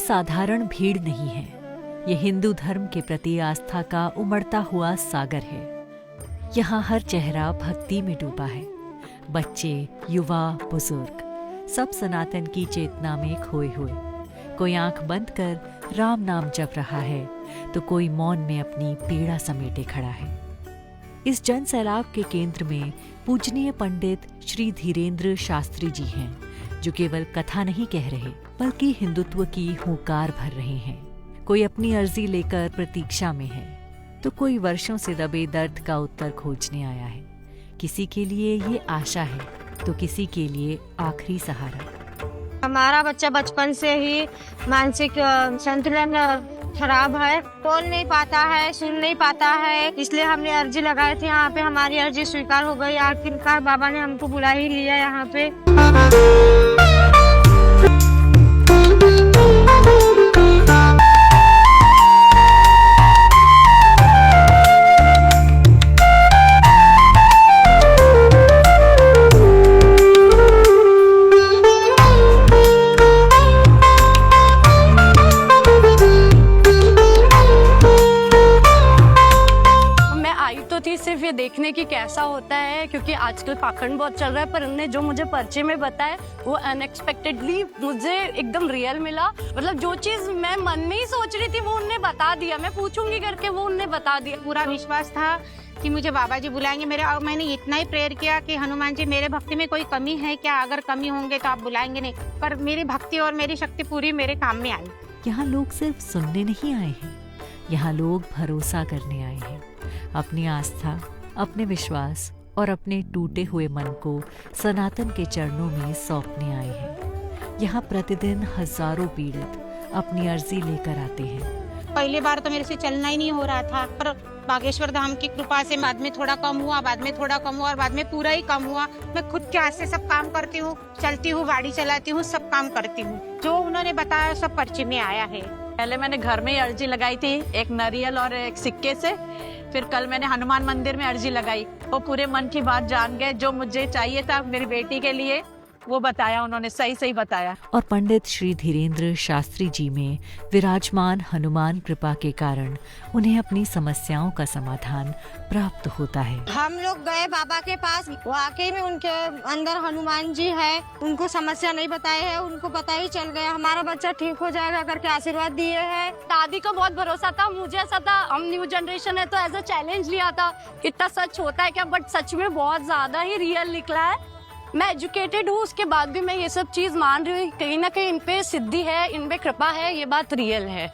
साधारण भीड़ नहीं है। ये हिंदू धर्म के प्रति आस्था का उमड़ता हुआ सागर है। यहाँ हर चेहरा भक्ति में डूबा है। बच्चे, युवा, बुजुर्ग सब सनातन की चेतना में खोए हुए। कोई आंख बंद कर राम नाम जप रहा है तो कोई मौन में अपनी पीड़ा समेटे खड़ा है। इस जन सैलाब के केंद्र में पूजनीय पंडित श्री धीरेंद्र शास्त्री जी हैं, जो केवल कथा नहीं कह रहे बल्कि हिंदुत्व की हुंकार भर रहे हैं। कोई अपनी अर्जी लेकर प्रतीक्षा में है तो कोई वर्षों से दबे दर्द का उत्तर खोजने आया है। किसी के लिए ये आशा है तो किसी के लिए आखिरी सहारा। हमारा बच्चा बचपन से ही मानसिक संतुलन खराब है, बोल नहीं पाता है, सुन नहीं पाता है, इसलिए हमने अर्जी लगाई थी। यहाँ पे हमारी अर्जी स्वीकार हो गई। आखिरकार बाबा ने हमको बुला ही लिया यहाँ पे। सिर्फ ये देखने की कैसा होता है, क्योंकि आजकल पाखंड बहुत चल रहा है, पर उन्होंने जो मुझे परिचय में बताया वो अनएक्सपेक्टेडली मुझे एकदम रियल मिला। मतलब जो चीज मैं मन में ही सोच रही थी वो उन्होंने बता दिया, मैं पूछूंगी करके वो उन्होंने बता दिया। पूरा विश्वास था कि मुझे बाबा जी बुलाएंगे। मैंने इतना ही प्रेयर किया कि हनुमान जी मेरे भक्ति में कोई कमी है क्या, अगर कमी होंगे तो आप बुलाएंगे नहीं, पर मेरी भक्ति और मेरी शक्ति पूरी मेरे काम में आई। यहाँ लोग सिर्फ सुनने नहीं आए हैं, यहाँ लोग भरोसा करने आए हैं। अपनी आस्था, अपने विश्वास और अपने टूटे हुए मन को सनातन के चरणों में सौंपने आए हैं। यहाँ प्रतिदिन हजारों पीड़ित अपनी अर्जी लेकर आते हैं। पहली बार तो मेरे से चलना ही नहीं हो रहा था, पर बागेश्वर धाम की कृपा से बाद में थोड़ा कम हुआ, बाद में थोड़ा कम हुआ और बाद में पूरा ही कम हुआ। मैं खुद के हाथ से सब काम करती हूँ, चलती हूँ, गाड़ी चलाती हूँ, सब काम करती हूँ। जो उन्होंने बताया सब पर्चे में आया है। पहले मैंने घर में ही अर्जी लगाई थी, एक नारियल और एक सिक्के से। फिर कल मैंने हनुमान मंदिर में अर्जी लगाई। वो पूरे मन की बात जान गए, जो मुझे चाहिए था मेरी बेटी के लिए वो बताया, उन्होंने सही बताया। और पंडित श्री धीरेंद्र शास्त्री जी में विराजमान हनुमान कृपा के कारण उन्हें अपनी समस्याओं का समाधान प्राप्त होता है। हम लोग गए बाबा के पास, वाकई में उनके अंदर हनुमान जी है। उनको समस्या नहीं बताए है, उनको पता ही चल गया हमारा बच्चा ठीक हो जाएगा करके आशीर्वाद दिए है। दादी को बहुत भरोसा था, मुझे ऐसा था हम न्यू जनरेशन है तो एज अ चैलेंज लिया था, इतना सच होता है क्या, बट सच में बहुत ज्यादा ही रियल निकला है। मैं एजुकेटेड हूँ, उसके बाद भी मैं ये सब चीज मान रही हूँ। कहीं ना कहीं इन पे सिद्धि है, इन पे कृपा है, ये बात रियल है।